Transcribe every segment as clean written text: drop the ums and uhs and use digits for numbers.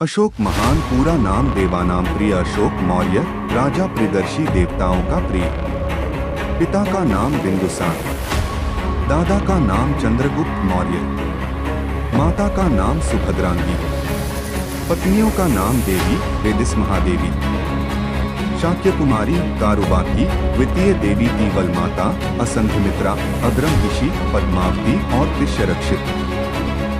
अशोक महान पूरा नाम देवानाम प्रिय अशोक मौर्य, राजा प्रियदर्शी देवताओं का प्रिय। पिता का नाम बिंदुसार, दादा का नाम चंद्रगुप्त मौर्य, माता का नाम सुभद्रांगी, पत्नियों का नाम देवी वेदिस महादेवी, शाक्य कुमारी कारुबाकी, द्वितीय देवी तीवल माता, असंघमित्रा, अग्रम ऋषि, पद्मावती और तिष्यरक्षित।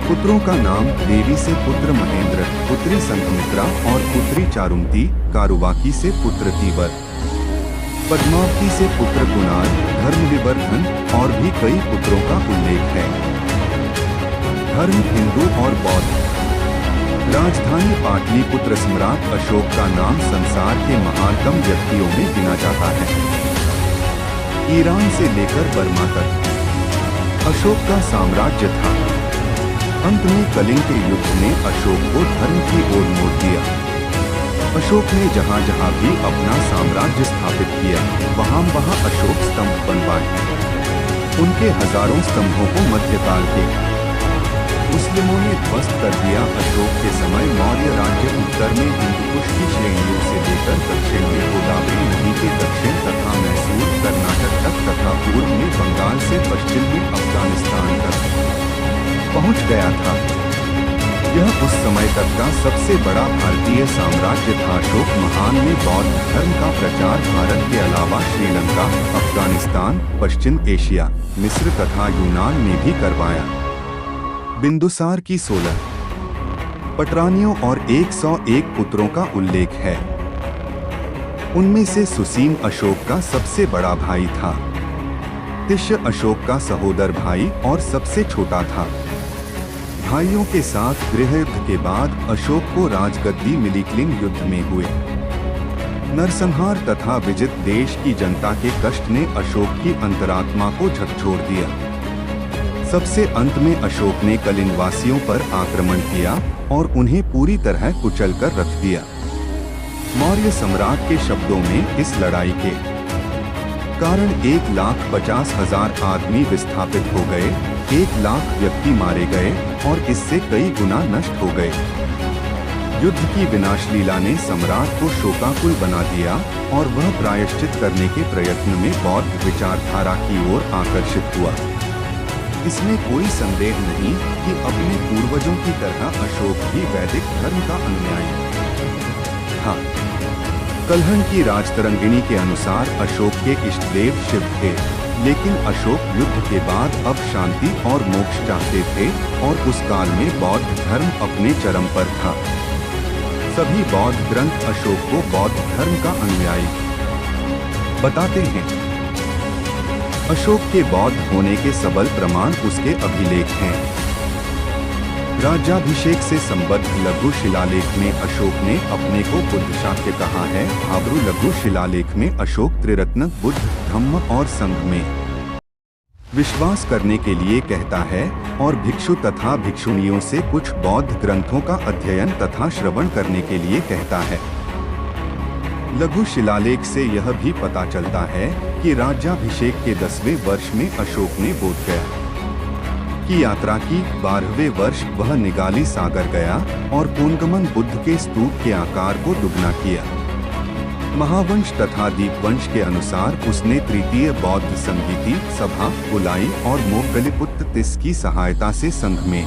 पुत्रों का नाम देवी से पुत्र महेंद्र, पुत्री संघमित्रा और पुत्री चारुमती, कारुबाकी से पुत्र तीवर, पद्मावती से पुत्र कुणाल, धर्मविवर्धन और भी कई पुत्रों का उल्लेख है। धर्म हिंदू और बौद्ध। राजधानी पाटलिपुत्र सम्राट अशोक का नाम संसार के महानतम व्यक्तियों में गिना जाता है। ईरान से लेकर बर्मा तक अशोक का साम्राज्य था। अंत में कलिंग के युद्ध ने अशोक को धर्म की ओर मोड़ दिया। अशोक ने जहां जहां भी अपना साम्राज्य स्थापित किया, वहां अशोक स्तंभ बनवाए। उनके हजारों स्तंभों को मध्यकाल के मुस्लिमों ने ध्वस्त कर दिया। अशोक के समय मौर्य राज्य उत्तर में हिंदुकुश की श्रेणियों से लेकर दक्षिण में गोदावरी नदी के दक्षिण तथा मैसूर कर्नाटक तक तथा पूर्व में बंगाल से पश्चिम में अफगानिस्तान तक पहुंच गया था। यह उस समय तक का सबसे बड़ा भारतीय साम्राज्य था। अशोक महान ने बौद्ध धर्म का प्रचार भारत के अलावा श्रीलंका, अफगानिस्तान, पश्चिम एशिया, मिस्र तथा यूनान में भी करवाया। बिंदुसार की 16 पटरानियों और 101 पुत्रों का उल्लेख है। उनमें से सुसीम अशोक का सबसे बड़ा भाई था। तिष्य अशोक का सहोदर भाई और सबसे छोटा था। भाइयों के साथ गृह युद्ध के बाद अशोक को राजगद्दी मिली। कलिंग युद्ध में हुए नरसंहार तथा विजित देश की जनता के कष्ट ने अशोक की अंतरात्मा को झकझोर दिया। सबसे अंत में अशोक ने कलिंग वासियों पर आक्रमण किया और उन्हें पूरी तरह कुचलकर रख दिया। मौर्य सम्राट के शब्दों में इस लड़ाई के कारण 1,50,000 आदमी विस्थापित हो गए, 1,00,000 व्यक्ति मारे गए और इससे कई गुना नष्ट हो गए। युद्ध की विनाशलीला ने सम्राट को शोकाकुल बना दिया और वह प्रायश्चित करने के प्रयत्न में बौद्ध विचारधारा की ओर आकर्षित हुआ। इसमें कोई संदेह नहीं कि अपने पूर्वजों की तरह अशोक भी वैदिक धर्म का अनुयायी था। कल्हण की राजतरंगिणी के अनुसार अशोक के इष्टदेव शिव थे, लेकिन अशोक युद्ध के बाद अब शांति और मोक्ष चाहते थे और उस काल में बौद्ध धर्म अपने चरम पर था। सभी बौद्ध ग्रंथ अशोक को बौद्ध धर्म का अनुयायी बताते हैं। अशोक के बौद्ध होने के सबल प्रमाण उसके अभिलेख हैं। राज्याभिषेक से संबद्ध लघु शिलालेख में अशोक ने अपने को बुद्ध शाक्य कहा है। भाब्रू लघु शिलालेख में अशोक त्रिरत्न बुद्ध, धम्म और संघ में विश्वास करने के लिए कहता है और भिक्षु तथा भिक्षुणियों से कुछ बौद्ध ग्रंथों का अध्ययन तथा श्रवण करने के लिए कहता है। लघु शिलालेख से यह भी पता चलता है कि राज्याभिषेक के 10वें वर्ष में अशोक ने बोध गया की यात्रा की। 12वें वर्ष वह निगाली सागर गया और पूनगमन बुद्ध के स्तूप के आकार को दुगना किया। महावंश तथा दीपवंश के अनुसार उसने तृतीय बौद्ध संगीति सभा बुलाई और मोगलिपुत्र तिस की सहायता से संघ में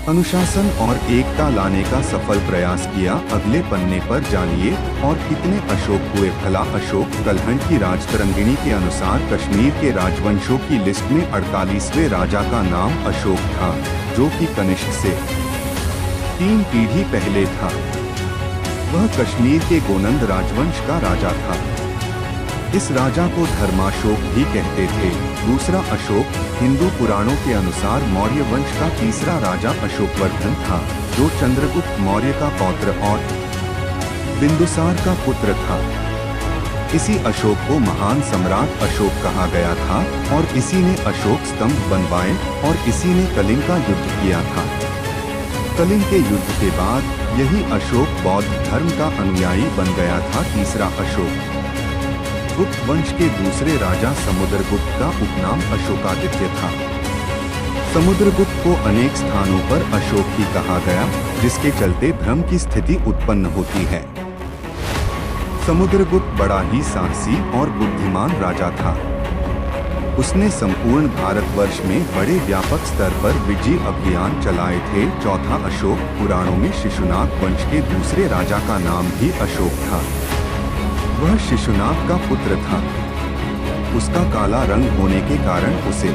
अनुशासन और एकता लाने का सफल प्रयास किया। अगले पन्ने पर जानिए और कितने अशोक हुए। भला अशोक। कल्हण की राजतरंगिणी के अनुसार कश्मीर के राजवंशों की लिस्ट में 48वें राजा का नाम अशोक था, जो कि कनिष्क से 3 पीढ़ी पहले था। वह कश्मीर के गोनंद राजवंश का राजा था। इस राजा को धर्माशोक भी कहते थे। दूसरा अशोक हिंदू पुराणों के अनुसार मौर्य वंश का तीसरा राजा अशोकवर्धन था, जो चंद्रगुप्त मौर्य का पौत्र और बिंदुसार का पुत्र था। इसी अशोक को महान सम्राट अशोक कहा गया था और इसी ने अशोक स्तंभ बनवाए और इसी ने कलिंग का युद्ध किया था। कलिंग के युद्ध के बाद यही अशोक बौद्ध धर्म का अनुयायी बन गया था। तीसरा अशोक गुप्त वंश के दूसरे राजा समुद्रगुप्त का उपनाम अशोकादित्य था। समुद्रगुप्त को अनेक स्थानों पर अशोक ही कहा गया, जिसके चलते भ्रम की स्थिति उत्पन्न होती है। समुद्रगुप्त बड़ा ही साहसी और बुद्धिमान राजा था। उसने संपूर्ण भारतवर्ष में बड़े व्यापक स्तर पर विजय अभियान चलाए थे। चौथा अशोक, पुराणों में शिशुनाग वंश के दूसरे राजा का नाम भी अशोक था। वह शिशुनाग का पुत्र था। उसका काला रंग होने के कारण उसे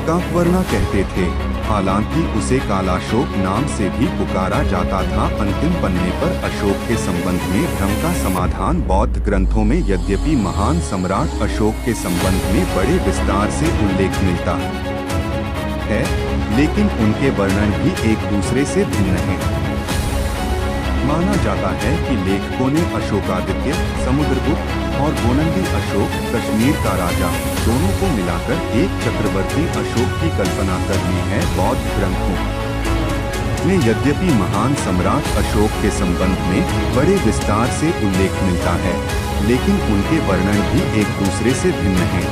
काकवर्णा कहते थे। हालांकि उसे कालाशोक नाम से भी पुकारा जाता था। अंतिम पन्ने पर अशोक के संबंध में भ्रम का समाधान बौद्ध ग्रंथों में यद्यपि महान सम्राट अशोक के संबंध में बड़े विस्तार से उल्लेख मिलता है, लेकिन उनके वर्णन भी एक दूसरे से भिन्न हैं। माना जाता है कि लेखकों ने अशोकादित्य, समुद्रगुप्त और गोनंदी अशोक, कश्मीर का राजा, दोनों को मिलाकर एक चक्रवर्ती अशोक की कल्पना कर ली है। बौद्ध ग्रंथों में यद्यपि महान सम्राट अशोक के संबंध में बड़े विस्तार से उल्लेख मिलता है, लेकिन उनके वर्णन भी एक दूसरे से भिन्न हैं।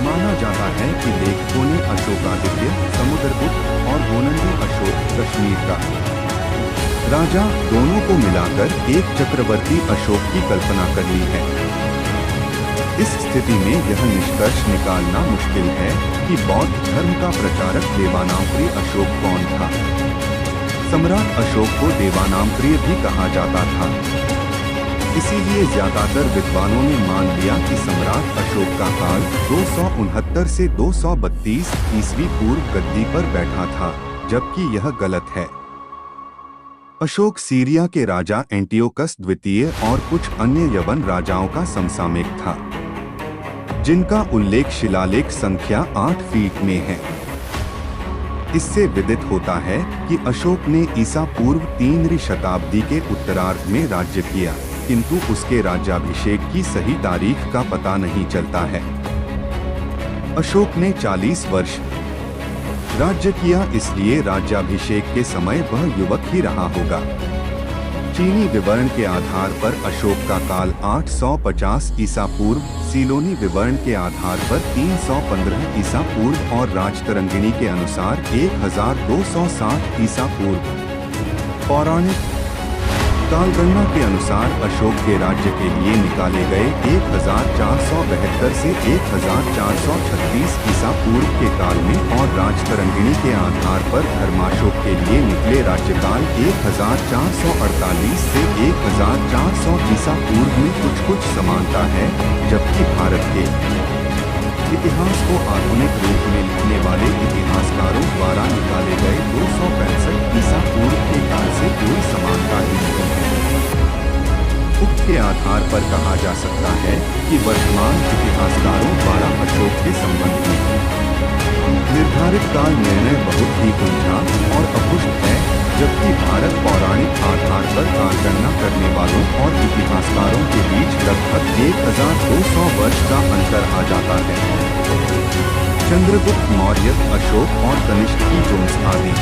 माना जाता है कि लेखकों ने अशोकादित्य, समुद्रगुप्त और गोनंदी अशोक, कश्मीर का राजा, दोनों को मिलाकर एक चक्रवर्ती अशोक की कल्पना कर ली है। इस स्थिति में यह निष्कर्ष निकालना मुश्किल है कि बौद्ध धर्म का प्रचारक देवानामप्रिय अशोक कौन था। सम्राट अशोक को देवानामप्रिय भी कहा जाता था। इसीलिए ज्यादातर विद्वानों ने मान लिया कि सम्राट अशोक का काल 269 से 232 ईस्वी पूर्व गद्दी पर बैठा था, जबकि यह गलत है। अशोक सीरिया के राजा एंटियोकस द्वितीय और कुछ अन्य यवन राजाओं का समसामयिक था, जिनका उल्लेख शिलालेख संख्या 8 फीट में है। इससे विदित होता है कि अशोक ने ईसा पूर्व 3वीं शताब्दी के उत्तरार्ध में राज्य किया, किंतु उसके राज्याभिषेक की सही तारीख का पता नहीं चलता है। अशोक ने 40 वर्ष राज्य किया, इसलिए राज्याभिषेक के समय वह युवक ही रहा होगा। चीनी विवरण के आधार पर अशोक का काल 850 ईसा पूर्व, सीलोनी विवरण के आधार पर 315 ईसा पूर्व और राजतरंगिणी के अनुसार 1260 ईसा पूर्व। पौराणिक कालगणना के अनुसार अशोक के राज्य के लिए निकाले गए 1472 से 1436 ईसा पूर्व के काल में और राजतरंगिणी के आधार पर धर्माशोक के लिए निकले राज्यकाल 1448 से 1400 ईसा पूर्व में कुछ समानता है, जबकि भारत के इतिहास को आधुनिक रूप में लिखने वाले इतिहासकारों द्वारा निकाले गए 265 ईसा पूर्व के काल से कोई समानता नहीं है। उक्त के आधार पर कहा जा सकता है कि वर्तमान इतिहासकारों द्वारा अशोक के संबंध में निर्धारित काल निर्णय बहुत ही उलझा और अपुष्ट है, जबकि भारत पौराणिक आधार पर कालगणना करने वालों और इतिहासकारों के बीच लगभग 1200 वर्ष का अंतर आ जाता है। चंद्रगुप्त मौर्य, अशोक और कनिष्क की जोन्स आदि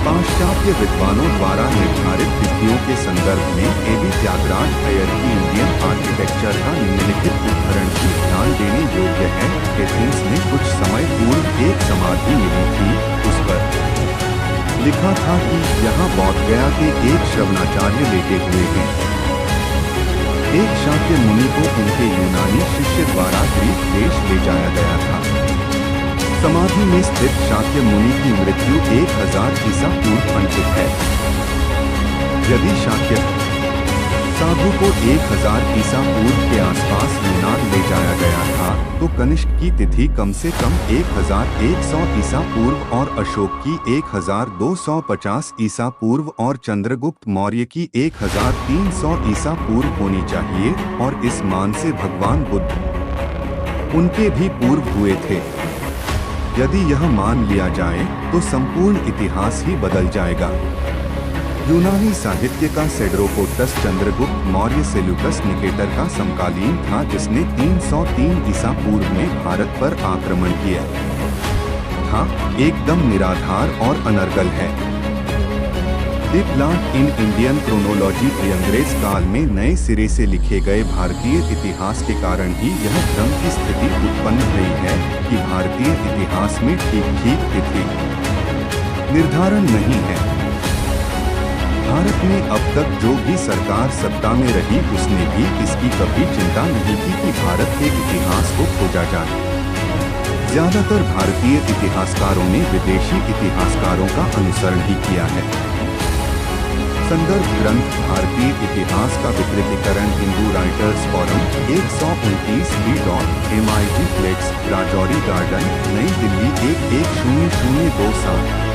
पाश्चात्य विद्वानों द्वारा निर्धारित तिथियों के संदर्भ में एबी त्यागराज अय्यर की इंडियन आर्किटेक्चर का निम्नलिखित उदाहरण भी ध्यान देने योग्य है। एथेंस में कुछ समय पूर्व एक समाधि मिली थी, उस पर लिखा था कि यहाँ बौद्ध गया के एक श्रवणाचार्य लेटे हुए हैं। एक शाक्य मुनि को उनके यूनानी शिष्य द्वारा ग्रीक देश ले जाया गया था। समाधि में स्थित शाक्य मुनि की मृत्यु 1000 ईसा पूर्व अंकित है। यदि शाक्य साधु को 1000 ईसा पूर्व के आसपास यूनान ले जाया गया था, तो कनिष्क की तिथि कम से कम 1100 ईसा पूर्व और अशोक की 1250 ईसा पूर्व और चंद्रगुप्त मौर्य की 1300 ईसा पूर्व होनी चाहिए, और इस मान से भगवान बुद्ध उनके भी पूर्व हुए थे। यदि यह मान लिया जाए तो संपूर्ण इतिहास ही बदल जाएगा। यूनानी साहित्य का सेड्रोकोटस चंद्रगुप्त मौर्य सेल्यूकस निकेटर का समकालीन था, जिसने 303 ईसा पूर्व में भारत पर आक्रमण किया था। एकदम निराधार और अनर्गल है। The plot in Indian chronology की अंग्रेज काल में नए सिरे से लिखे गए भारतीय इतिहास के कारण ही यह भ्रम की स्थिति उत्पन्न हुई है कि भारतीय इतिहास में ठीक तिथि निर्धारण नहीं है। भारत में अब तक जो भी सरकार सत्ता में रही उसने भी इसकी कभी चिंता नहीं की कि भारत के इतिहास को खोजा जाए। ज्यादातर भारतीय इतिहासकारों ने विदेशी इतिहासकारों का अनुसरण ही किया है। संदर्भ ग्रंथ भारतीय इतिहास का विकृतीकरण Hindu writers forum 129 MIT flex Rajouri Garden New Delhi 11002 7।